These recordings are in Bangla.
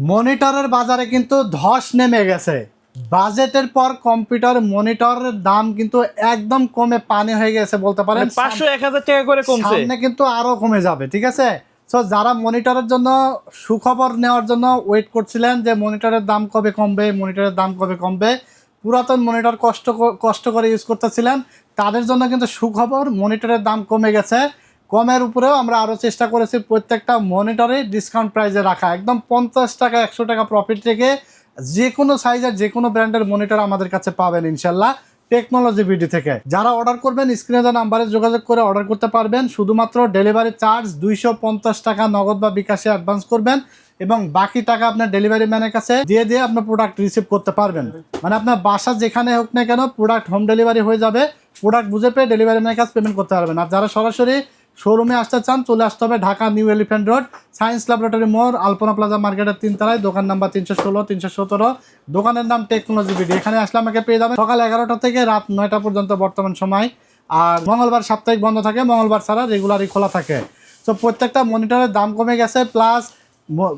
মনিটরের বাজারে কিন্তু ধস নেমে গেছে। বাজেটের পর কম্পিউটার মনিটরের দাম কিন্তু একদম কমে পানি হয়ে গেছে বলতে পারেন। 500-1000 টাকা করে কমছে, সামনে কিন্তু আরো কমে যাবে। ঠিক আছে, সো যারা মনিটরের জন্য সুখবর নেওয়ার জন্য ওয়েট করছিলেন যে মনিটরের দাম কবে কমবে, মনিটরের দাম কবে কমবে, পুরাতন মনিটর কষ্ট করে ইউজ করতেছিলেন, তাদের জন্য কিন্তু সুখবর, মনিটরের দাম কমে গেছে। কমের উপরেও আমরা আরও চেষ্টা করেছি প্রত্যেকটা মনিটরে ডিসকাউন্ট প্রাইসে রাখা, একদম 50 টাকা 100 টাকা প্রফিট রেখে যে কোনো সাইজের যে কোনো ব্র্যান্ডের মনিটর আমাদের কাছে পাবেন ইনশাল্লাহ টেকনোলজি বিডি থেকে। যারা অর্ডার করবেন স্ক্রিনে দেওয়া নাম্বারে যোগাযোগ করে অর্ডার করতে পারবেন। শুধুমাত্র ডেলিভারি চার্জ 250 টাকা নগদ বা বিকাশে অ্যাডভান্স করবেন এবং বাকি টাকা আপনার ডেলিভারি ম্যানের কাছে দিয়ে আপনার প্রোডাক্ট রিসিভ করতে পারবেন। মানে আপনার বাসা যেখানে হোক না কেন প্রোডাক্ট হোম ডেলিভারি হয়ে যাবে। প্রোডাক্ট বুঝে পেয়ে ডেলিভারি ম্যানের কাছে পেমেন্ট করতে পারবেন। আর যারা সরাসরি শোরুমে আসতে চান চলে আসতে হবে Dhaka new elephant road, science laboratory মোড়, আলপনা প্লাজা মার্কেটের 3 তলায়, দোকান নাম্বার 316 317, দোকানের নাম টেকনোলজি বিডি। এখানে আসলে আমাকে পেয়ে যাবেন সকাল 11টা থেকে রাত 9টা পর্যন্ত বর্তমান সময়। আর মঙ্গলবার সাপ্তাহিক বন্ধ থাকে, মঙ্গলবার ছাড়া রেগুলারই খোলা থাকে। তো প্রত্যেকটা মনিটরের দাম কমে গেছে, প্লাস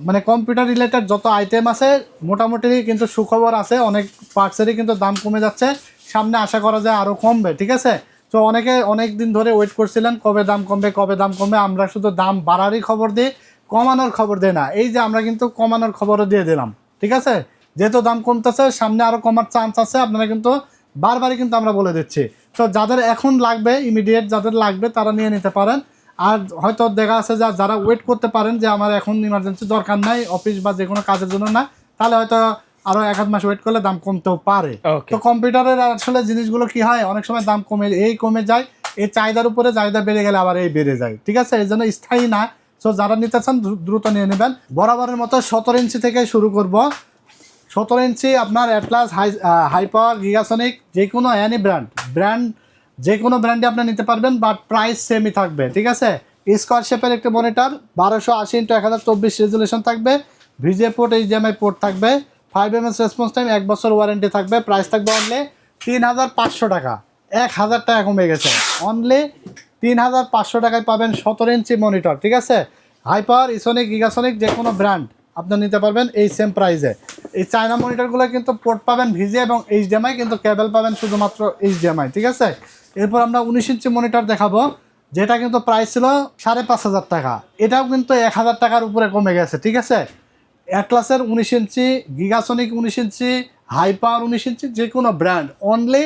মানে কম্পিউটার রিলেটেড যত আইটেম আছে মোটামুটি কিন্তু সুখবর আছে, অনেক পার্টসেরই কিন্তু দাম কমে যাচ্ছে। সামনে আশা করা যায় আরও কমবে। ঠিক আছে, তো অনেকে অনেক দিন ধরে ওয়েট করছিলেন কবে দাম কমবে কবে দাম কমবে। আমরা শুধু দাম বাড়ারই খবর দিই, কমানোর খবর দিই না। এই যে আমরা কিন্তু কমানোর খবরও দিয়ে দিলাম। ঠিক আছে, যেহেতু দাম কমতেছে সামনে আরও কমার চান্স আছে, আপনারা কিন্তু বারবারই কিন্তু আমরা বলে দিচ্ছি। তো যাদের এখন লাগবে ইমিডিয়েট যাদের লাগবে তারা নিয়ে নিতে পারেন। আর হয়তো দেখা আছে যে যারা ওয়েট করতে পারেন যে আমার এখন ইমার্জেন্সি দরকার নাই অফিস বা যে কোনো কাজের জন্য না, তাহলে হয়তো আরো 1-1 মাস ওয়েট করলে দাম কমতেও পারে। তো কম্পিউটারের আসলে জিনিসগুলো কি হয়, অনেক সময় দাম কমে যায়, এই চাহিদার উপরে চাহিদা বেড়ে গেলে আবার এই বেড়ে যায়। ঠিক আছে, এই জন্য স্থায়ী না। সো যারা নিতে চান দ্রুত নিয়ে নেবেন। বরাবরের মতো 17 ইঞ্চি থেকে শুরু করব। 17 ইঞ্চি আপনার অ্যাটলাস হাই পাওয়ার গিগাসনিক যে কোনো অ্যানি ব্র্যান্ড যে কোনো ব্র্যান্ডে আপনি নিতে পারবেন, বাট প্রাইস সেমই থাকবে। ঠিক আছে, স্কোয়ার শেপের একটি মনিটর 1280x1024 রেজুলেশন থাকবে, ভিজিএ পোর্ট এইচডিএমআই পোর্ট থাকবে, 5 ms রেসপন্স টাইম, 1 বছর ওয়ারেন্টি থাকবে। প্রাইস থাকবে অনলি 3500 টাকা, 1000 টাকা কমে গেছে। অনলি 3500 টাকায় পাবেন 17 ইঞ্চি মনিটর। ঠিক আছে, হাই পাওয়ার ইসোনিক গিগাসনিক যে কোনো ব্র্যান্ড আপনি নিতে পারবেন এই সেম প্রাইসে। এই চায়না মনিটরগুলো কিন্তু পোর্ট পাবেন ভিজিএ এবং এইচডিএমআই, কিন্তু কেবল পাবেন শুধুমাত্র এইচডিএমআই। ঠিক আছে, এরপর আমরা 19 ইঞ্চি মনিটর দেখাবো, যেটা কিন্তু প্রাইস ছিল 5500 টাকা, এটাও কিন্তু 1000 টাকার উপরে কমে গেছে। ঠিক আছে, অ্যাটলাসের 19 ইঞ্চি, গিগাসনিক 19 ইঞ্চি, হাই পাওয়ার 19 ইঞ্চি যে কোনো ব্র্যান্ড অনলি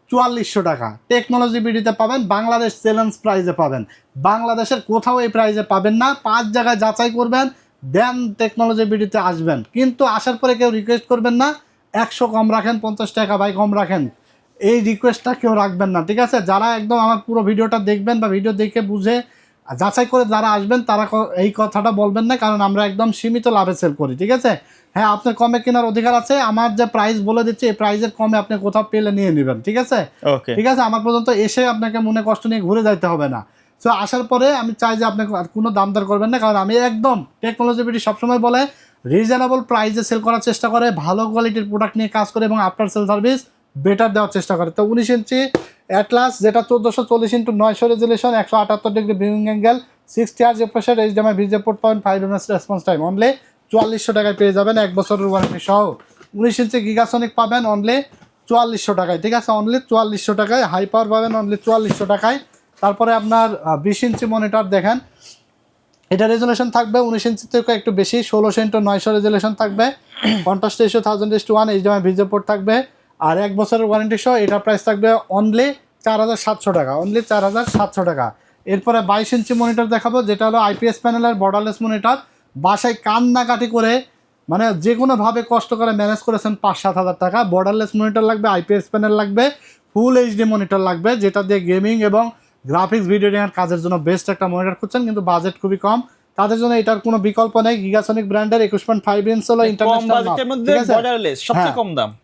4400 টাকা টেকনোলজি বিডিতে পাবেন। বাংলাদেশ চ্যালেঞ্জ প্রাইজে পাবেন, বাংলাদেশের কোথাও এই প্রাইজে পাবেন না। 5 জায়গায় যাচাই করবেন, দেন টেকনোলজি বিডিতে আসবেন। কিন্তু আসার পরে কেউ রিকোয়েস্ট করবেন না 100 কম রাখেন, 50 টাকা ভাই কম রাখেন, এই রিকোয়েস্টটা কেউ রাখবেন না। ঠিক আছে, যারা একদম আমার পুরো ভিডিওটা দেখবেন বা ভিডিও দেখে বুঝে যাচাই করে যারা আসবেন তারা এই কথাটা বলবেন না, কারণ আমরা একদম সীমিত লাভে সেল করি। ঠিক আছে, হ্যাঁ আপনার কমে কেনার অধিকার আছে, আমার যে প্রাইস বলে দিচ্ছি এই প্রাইসের কমে আপনি কোথাও পেলে নিয়ে নেবেন। ঠিক আছে, ঠিক আছে, আমার পর্যন্ত এসে আপনাকে মনে কষ্ট নিয়ে ঘুরে যাইতে হবে না। সো আসার পরে আমি চাই যে আপনি কোনো দাম দর করবেন না, কারণ আমি একদম টেকনোলজি বিডি সবসময় বলে রিজনেবল প্রাইসে সেল করার চেষ্টা করে, ভালো কোয়ালিটির প্রোডাক্ট নিয়ে কাজ করে এবং আফটার সেল সার্ভিস বেটার দেওয়ার চেষ্টা করে। তো 19 ইঞ্চি অ্যাটলাস যেটা 1440x900 resolution, 178 degree viewing angle, 60 Hz refresh rate, HDMI VGA port পাবেন, 5 ms রেসপন্স টাইম, অনলি 4400 টাকায় পেয়ে যাবেন 1 বছরের ওয়ারেন্টি সহ। 19 ইঞ্চি গিগাসনিক পাবেন অনলি 4400 টাকায়। ঠিক আছে, অনলি 4400 টাকায়। হাই পাওয়ার পাবেন অনলি 4400 টাকায়। তারপরে আপনার 20 ইঞ্চি মনিটর দেখেন, এটা রেজুলেশন থাকবে 19 ইঞ্চি থেকে একটু বেশি, 1600x900 রেজুলেশন থাকবে, 50:1000:1 এইচডিএমআই ভিজিএ পোর্ট থাকবে, আর 1 বছরের ওয়ারেন্টি সহ। এটার প্রাইস থাকবে অনলি 4700 টাকা, অনলি 4700 টাকা। এরপরে 22 ইঞ্চি মনিটর দেখাবো, যেটা হলো আইপিএস প্যানেলের বর্ডারলেস মনিটর। বাসায় কান্নাকাটি করে মানে যে কোনোভাবে কষ্ট করে ম্যানেজ করেছেন 5-7 হাজার টাকা, বর্ডারলেস মনিটর লাগবে, আইপিএস প্যানেল লাগবে, ফুল এইচডি মনিটর লাগবে, যেটা দিয়ে গেমিং এবং গ্রাফিক্স ভিডিও এডিটিং কাজের জন্য বেস্ট একটা মনিটর খুঁজছেন, কিন্তু বাজেট খুবই কম, তাদের জন্য এটার কোনো বিকল্প নেই। গিগাসনিক ব্র্যান্ডের 21.5 ইঞ্চ হলো ইন্টারন্যাশনাল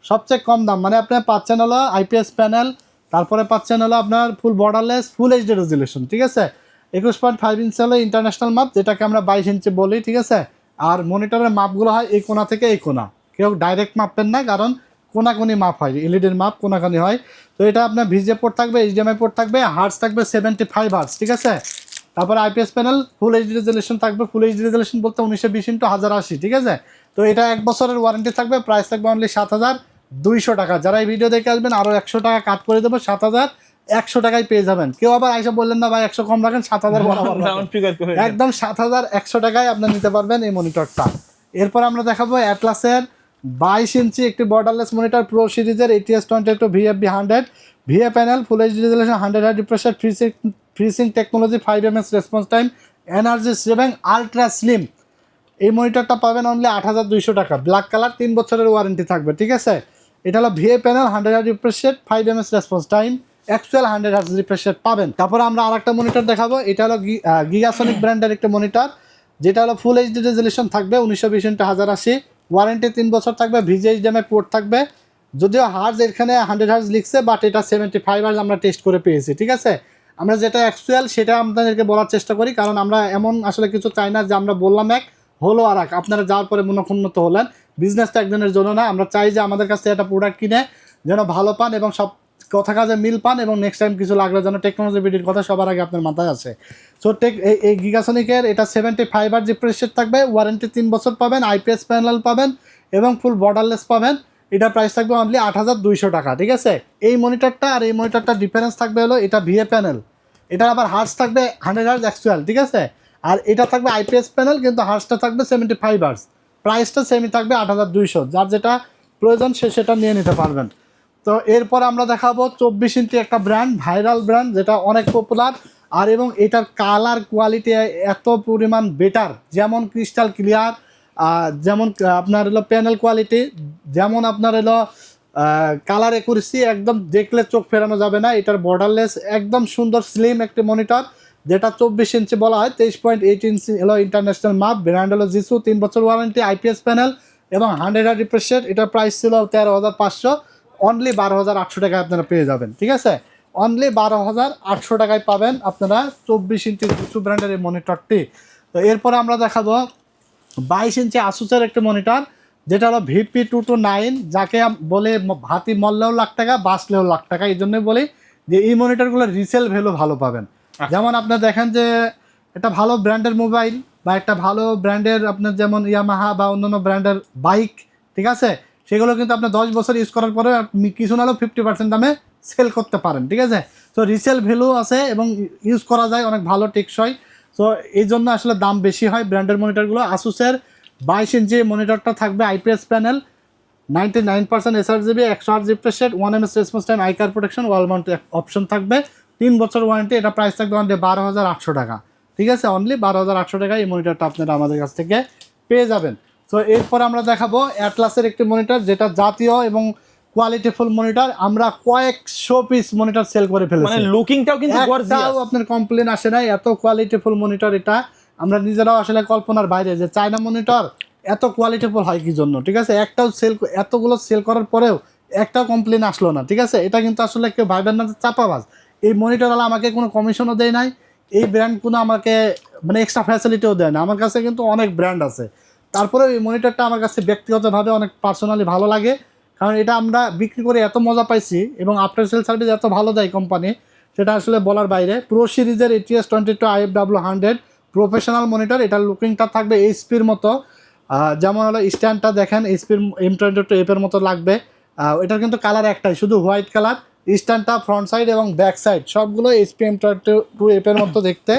সবচেয়ে কম দাম, মানে আপনি পাচ্ছেন হলো আইপিএস প্যানেল, তারপরে পাচ্ছেন হলো আপনার ফুল বর্ডারলেস ফুল এইচডি রেজুলেশন। ঠিক আছে, 21.5 ইঞ্চ হলো ইন্টারন্যাশনাল মাপ, যেটাকে আমরা 22 ইঞ্চি বলি। ঠিক আছে, আর মনিটরের মাপগুলো হয় এই কোণা থেকে এই কোণা, কেউ ডাইরেক্ট মাপবেন না, কারণ কোনাকুনি মাপ হয়, এলইডির মাপ কোনাকুনি হয়। তো এটা আপনার ভিজিএ পোর্ট থাকবে, এইচডিএমআই পোর্ট থাকবে, হার্টস থাকবে 75 হার্টস। ঠিক আছে, তারপরে IPS panel, full HD resolution থাকবে, ফুল এইচডি রেজুলেশন বলতে 1920x1080। ঠিক আছে, তো এটা 1 বছরের ওয়ারেন্টি থাকবে, প্রাইস থাকবে অনলি 7,200 টাকা। যারা এই ভিডিও দেখে আসবেন আরও 100 টাকা কাট করে দেবো, 7,100 টাকায় পেয়ে যাবেন। কেউ আবার আইসা বললেন না ভাই 100 কম রাখেন, 7,000 বরাবর রাখেন। একদম 7,100 টাকায় আপনি নিতে পারবেন এই মনিটরটা। এরপর আমরা দেখাবো অ্যাটলাসের 22 ইঞ্চি একটি বর্ডারলেস মনিটর প্রো সিরিজের ATS22 VFB 100 VA panel, full HD resolution, 100 hertz refresh rate, FreeSync technology, 5 ms response time, energy saving, ultra slim. এই মনিটরটা পাবেন অনলি 8,200 টাকা, ব্ল্যাক কালার, 3 বছরের ওয়ারেন্টি থাকবে। ঠিক আছে, এটা হলো VA panel, 100 hertz refresh rate, 5 ms response time, actual 100 hertz refresh rate পাবেন। তারপরে আমরা আরেকটা মনিটর দেখাবো, এটা হলো গিগাসনিক ব্র্যান্ডের একটা মনিটর, যেটা হলো ফুল এইচডি রেজোলিউশন থাকবে, 1920x1080, ওয়ারেন্টি 3 বছর থাকবে, VGA পোর্ট থাকবে। যদিও হার্জ এখানে 100 হার্জ লিখছে, বাট এটা 75 হার্জ আমরা টেস্ট করে পেয়েছি। ঠিক আছে, আমরা যেটা অ্যাকচুয়াল সেটা আপনাদেরকে বলার চেষ্টা করি, কারণ আমরা এমন আসলে কিছু চাই না যে আমরা বললাম এক হলো আর এক, আপনারা যাওয়ার পরে মনোক্ষুণ্ণত হলেন। বিজনেসটা একদিনের জন্য না, আমরা চাই যে আমাদের কাছে একটা প্রোডাক্ট কিনে যেন ভালো পান এবং সব কথা কাজে মিল পান, এবং নেক্সট টাইম কিছু লাগলে যেন টেকনোলজি ভিডিওর কথা সবার আগে আপনার মাথায় আসে। সো এই গিগাসনিকের এটা 75 হার্জ রিফ্রেশ রেট থাকবে, ওয়ারেন্টি 3 বছর পাবেন, IPS প্যানেল পাবেন এবং ফুল বর্ডারলেস পাবেন। এটা প্রাইস থাকবে অনলি 8,200 টাকা। ঠিক আছে, এই মনিটরটা আর এই মনিটরটা ডিফারেন্স থাকবে হলো এটা ভিএ প্যানেল, এটা আবার হার্জ থাকবে 100 হার্জ অ্যাকচুয়াল। ঠিক আছে, আর এটা থাকবে IPS প্যানেল, কিন্তু হার্জটা থাকবে 75 হার্জ। প্রাইসটা সেমই থাকবে 8,200, যার যেটা প্রয়োজন সে সেটা নিয়ে নিতে পারবেন। তো এরপর আমরা দেখাবো 24 ইঞ্চি একটা ব্র্যান্ড, ভাইরাল ব্র্যান্ড, যেটা অনেক পপুলার, আর এবং এটার কালার কোয়ালিটি এত পরিমাণ বেটার, যেমন ক্রিস্টাল ক্লিয়ার, যেমন আপনার হলো প্যানেল কোয়ালিটি, যেমন আপনার হলো কালার একুরেসি, একদম দেখলে চোখ ফেরানো যাবে না। এটার বর্ডারলেস একদম সুন্দর স্লিম একটি মনিটর, যেটা 24 ইঞ্চি বলা হয়, 23.8 ইঞ্চি হলো ইন্টারন্যাশনাল মাপ, ব্র্যান্ড হলো জিসু, 3 বছর ওয়ারেন্টি, IPS প্যানেল এবং 100 হার্জ রিফ্রেশ রেট। এটার প্রাইস ছিল 13,500, অনলি 12,800 টাকায় আপনারা পেয়ে যাবেন। ঠিক আছে, অনলি 12,800 টাকায় পাবেন আপনারা 24 ইঞ্চি জিসু ব্র্যান্ডের এই মনিটরটি। তো এরপরে আমরা দেখাবো 22 ইঞ্চি আসুসের একটি মনিটর, যেটা হলো VP229, যাকে বলে হাতি মরলেও লাখ টাকা, বাঁচলেও লাখ টাকা। এই জন্যই বলি যে এই মনিটরগুলোর রিসেল ভ্যালু ভালো পাবেন। যেমন আপনার দেখেন যে একটা ভালো ব্র্যান্ডের মোবাইল বা একটা ভালো ব্র্যান্ডের আপনার যেমন ইয়ামাহা বা অন্যান্য ব্র্যান্ডের বাইক, ঠিক আছে, সেগুলো কিন্তু আপনি 10 বছর ইউজ করার পরে আপনি কিছু না হলেও 50% দামে সেল করতে পারেন। ঠিক আছে, তো রিসেল ভ্যালু আছে এবং ইউজ করা যায় অনেক ভালো, টেকসই। তো এই জন্য আসলে দাম বেশি হয় ব্র্যান্ডের মনিটরগুলো। আসুসের 22 ইঞ্চি মনিটরটা থাকবে, IPS panel, 99% sRGB, 100 hertz refresh rate, 1 ms response time, I car protection, wall mount option থাকবে, 3 বছর ওয়ারেন্টি। এটা প্রাইস থাকবে অনলি 12,800 টাকা। ঠিক আছে, অনলি 12,800 টাকা এই মনিটরটা আপনারা আমাদের কাছ থেকে পেয়ে যাবেন। তো এরপর আমরা দেখাবো অ্যাটলাসের একটি মনিটর, যেটা জাতীয় এবং কোয়ালিটিফুল মনিটর। আমরা কয়েকশো পিস মনিটর সেল করে ফেলেছি, মানে লুকিংটাও কিন্তু গর্জিয়াস, আপনার কমপ্লেন আসে নাই, এত কোয়ালিটিফুল মনিটর। এটা আমরা নিজেরাও আসলে কল্পনার বাইরে যে চায়না মনিটর এত কোয়ালিটিফুল হয় কি জন্য। ঠিক আছে, একটাও সেল, এতগুলো সেল করার পরেও একটাও কমপ্লেন আসলো না। ঠিক আছে, এটা কিন্তু আসলে কেউ ভাইবেন না যে চাপাবাজ। এই মনিটরওয়ালা আমাকে কোনো কমিশনও দেয় নাই, এই ব্র্যান্ড কোনো আমাকে মানে এক্সট্রা ফ্যাসিলিটিও দেয় না। আমার কাছে কিন্তু অনেক ব্র্যান্ড আছে, তারপরেও এই মনিটরটা আমার কাছে ব্যক্তিগতভাবে অনেক পার্সোনালি ভালো লাগে, কারণ এটা আমরা বিক্রি করে এত মজা পাইছি এবং আফটার সেল সার্ভিস এত ভালো দেয় কোম্পানি, সেটা আসলে বলার বাইরে। প্রো সিরিজের ATS22 IFW 100 প্রফেশনাল মনিটর, এটার লুকিংটা থাকবে এইচপির মতো, যেমন হলো স্ট্যান্ডটা দেখেন এইচপির M22 এর মতো লাগবে। এটার কিন্তু কালার একটাই, শুধু হোয়াইট কালার। স্ট্যান্ডটা ফ্রন্ট সাইড এবং ব্যাক সাইড সবগুলো HP M22 এর মতো দেখতে।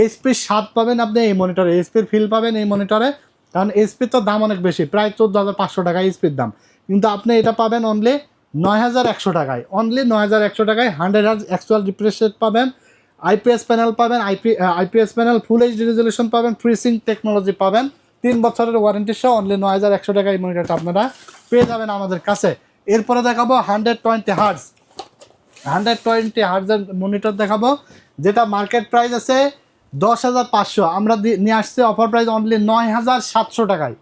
এইচপির স্বাদ পাবেন আপনি এই মনিটরে, এইচপির ফিল পাবেন এই মনিটরে, কারণ এইচপির তো দাম অনেক বেশি, প্রায় 14,500 টাকা এইচপির দাম, কিন্তু আপনি এটা পাবেন অনলি 9,100 টাকায়, অনলি 9,100 টাকায়। 100 হার্জ অ্যাকচুয়াল রিফ্রেশ রেট পাবেন, IPS প্যানেল পাবেন, IPS panel, full HD resolution পাবেন, ফ্রিসিং টেকনোলজি পাবেন, 3 বছরের ওয়ারেন্টি সহ অনলি 9,100 টাকায় এই মনিটরটা আপনারা পেয়ে যাবেন আমাদের কাছে। এরপরে দেখাবো 120 হার্জ, 120 হার্জের মনিটর দেখাবো, যেটা মার্কেট প্রাইস আছে 10,500, আমরা নিয়ে আসছি অফার প্রাইস অনলি 9,700 টাকায়।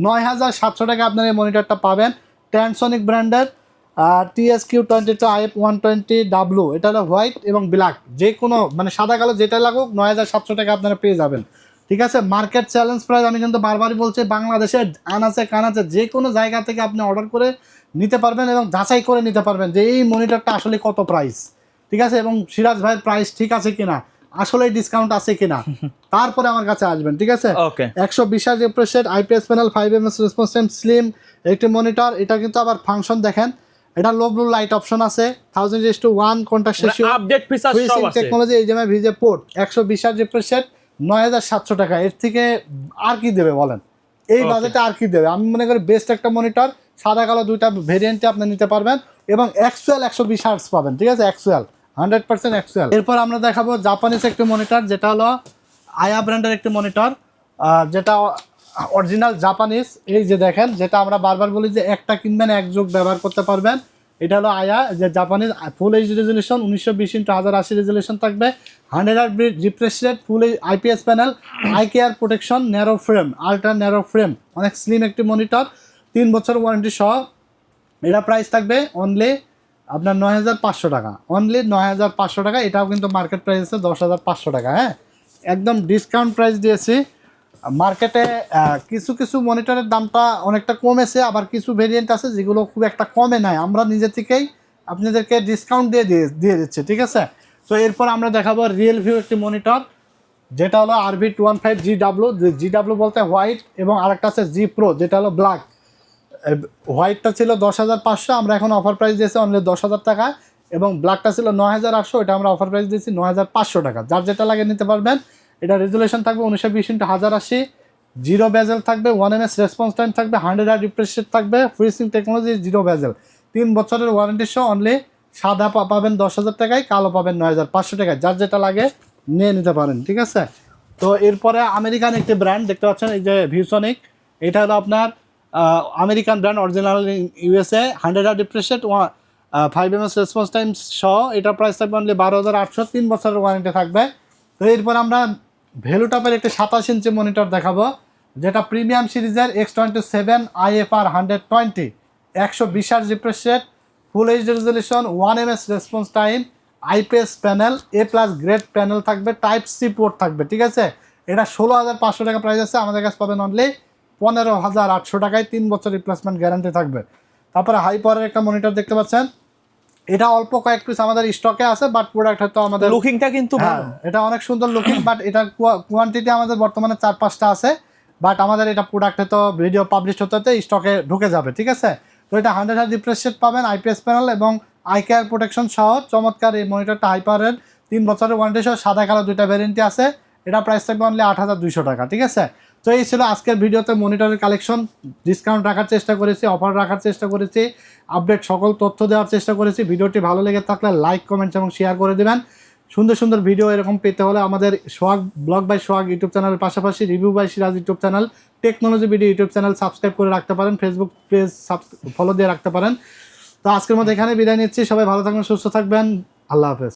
9,700 টাকায় আপনারা এই মনিটরটা পাবেন, ট্যানসনিক ব্র্যান্ডের, TSQ22 IF120W। এটা হলো হোয়াইট এবং ব্ল্যাক, যে কোনো মানে সাদা কালো যেটা লাগুক 9,700 টাকা আপনারা পেয়ে যাবেন। ঠিক আছে, মার্কেট চ্যালেঞ্জ প্রাইস, আমি কিন্তু বারবারই বলছি, বাংলাদেশের আনাচে কানাচে যে কোনো জায়গা থেকে আপনি অর্ডার করে নিতে পারবেন এবং যাচাই করে নিতে পারবেন যে এই মনিটরটা আসলে কত প্রাইস। ঠিক আছে, এবং সিরাজ ভাইয়ের প্রাইস ঠিক আছে কিনা, আসলে ডিসকাউন্ট আছে কিনা, তারপরে আমার কাছে আসবেন, ঠিক আছে? ওকে 120 refresh rate, IPS panel, 5 ms response time, slim একটি মনিটর। এটা কিন্তু আবার ফাংশন দেখেন, এটা লো ব্লু লাইট অপশন আছে, 1000:1 কন্টাক্ট রেশিও, আপডেট ফিচার সব আছে। টেকনোলজি, এইচডিএমআই ভিজে পোর্ট, 120 রিফ্রেশ রেট, 9700 টাকা। এর থেকে আর কি দেবে বলেন? এই Okay. বাজেটে আর কি দেবে? আমি মনে করি বেস্ট একটা মনিটর, সাদা কালো দুইটা ভেরিয়েন্টে আপনি নিতে পারবেন এবং অ্যাকচুয়াল 120 হার্টজ পাবেন, ঠিক আছে? Actual 100% actual. এরপর আমরা দেখাবো জাপানিজ একটি মনিটর, যেটা হলো আয়া ব্র্যান্ডের একটি মনিটর, যেটা অরিজিনাল জাপানিজ। এই যে দেখেন, যেটা আমরা বারবার বলি যে একটা কিনবেন এক যুগ ব্যবহার করতে পারবেন। এটা হলো আয়া, যে Japanese, full HD resolution, 1920x1080 resolution থাকবে, 100 রিফ্রেশ রেট, ফুল IPS panel, eye care protection, narrow frame, ultra narrow frame, অনেক স্লিম একটি মনিটর, 3 বছর ওয়ারেন্টি সহ। এটা প্রাইস থাকবে অনলি আপনার 9500 টাকা, অনলি 9500 টাকা। এটাও কিন্তু মার্কেট প্রাইস আছে 10500 টাকা। হ্যাঁ, একদম ডিসকাউন্ট প্রাইস দিয়েছি। মার্কেটে কিছু কিছু মনিটরের দামটা অনেকটা কমেছে, আবার কিছু ভেরিয়েন্ট আছে যেগুলো খুব একটা কমে নাই, আমরা নিজে থেকেই আপনাদেরকে ডিসকাউন্ট দিয়ে দিচ্ছি, ঠিক আছে? তো এরপর আমরা দেখাবো রিয়েলভিউ একটি মনিটর, যেটা হলো RV215GW, GW বলতে হোয়াইট, এবং আরেকটা আছে জি প্রো, যেটা হলো ব্ল্যাক। হোয়াইটটা ছিল 10,500, আমরা এখন অফার প্রাইস দিয়েছি অনলি 10,000 টাকা, এবং ব্ল্যাকটা ছিল 9,800, এটা আমরা অফার প্রাইস দিয়েছি 9,500 টাকা। যার যেটা লাগে নিতে পারবেন। এটা রেজুলেশন থাকবে 1920x1080, জিরো বেজেল থাকবে, 1 ms রেসপন্স টাইম থাকবে, 100 রিফ্রেশ রেট থাকবে, ফ্রিসিং টেকনোলজি, জিরো বেজেল, 3 বছরের ওয়ারেন্টি সহ। অনলি সাদা পাবেন 10,000 টাকায়, কালো পাবেন 9,500 টাকায়। যার যেটা লাগে নিয়ে নিতে পারেন, ঠিক আছে? তো এরপরে আমেরিকান একটি ব্র্যান্ড দেখতে পাচ্ছেন, এই যে ভিউসনিক। এটা হলো আপনার American brand, original USA, 100 refresh rate, 5 ms response time সহ। এটার প্রাইস থাকবে অনলি 12,800, 3 বছরের ওয়ারেন্টি থাকবে। তো এরপর আমরা ভ্যালুটপের একটি 27 ইঞ্চি মনিটর দেখাবো, যেটা প্রিমিয়াম সিরিজের X27 IFR 120, 120 refresh rate, full HD resolution, 1 ms response time, IPS panel, A+ grade panel থাকবে, টাইপ সি পোর্ট থাকবে, ঠিক আছে? এটা 16,500 টাকা প্রাইস আছে, আমাদের কাছে পাবেন অনলি 15,800 টাকায়, 3 বছর রিপ্লেসমেন্ট গ্যারান্টি থাকবে। তারপরে হাই পাওয়ারের একটা মনিটর দেখতে পাচ্ছেন, এটা অল্প কয়েক পিস আমাদের স্টকে আছে, বাট প্রোডাক্ট হয়তো আমাদের লুকিংটা কিন্তু হ্যাঁ, ভালো। এটা অনেক সুন্দর লুকিং, বাট এটার কোয়ান্টিটি আমাদের বর্তমানে 4-5টা আছে, বাট আমাদের এটা প্রোডাক্টে তো ভিডিও পাবলিশ হতে হতে স্টকে ঢুকে যাবে, ঠিক আছে? তো এটা 100 রিফ্রেশ রেট পাবেন, আইপিএস প্যানেল এবং আই কেয়ার প্রোটেকশন সহ চমৎকার এই মনিটরটা। হাইপারের 3 বছরের ওয়ারেন্টি সহ, সাদা কালো দুইটা ভ্যারিয়েন্টি আছে। এটা প্রাইস থাকবে অনলি 8,200 টাকা, ঠিক আছে? তো এই ছিল আজকের ভিডিওতে মনিটরের কালেকশন। ডিসকাউন্ট রাখার চেষ্টা করেছি, অফার রাখার চেষ্টা করেছি, আপডেট সকল তথ্য দেওয়ার চেষ্টা করেছি। ভিডিওটি ভালো লেগে থাকলে লাইক, কমেন্টস এবং শেয়ার করে দেবেন। সুন্দর সুন্দর ভিডিও এরকম পেতে হলে আমাদের Sohag blog by Sohag YouTube চ্যানেলের পাশাপাশি review by Siraj YouTube channel, technology video YouTube channel subscribe করে রাখতে পারেন, ফেসবুক পেজ ফলো দিয়ে রাখতে পারেন। তো আজকের মধ্যে এখানে বিদায় নিচ্ছি। সবাই ভালো থাকবেন, সুস্থ থাকবেন, আল্লাহ হাফেজ।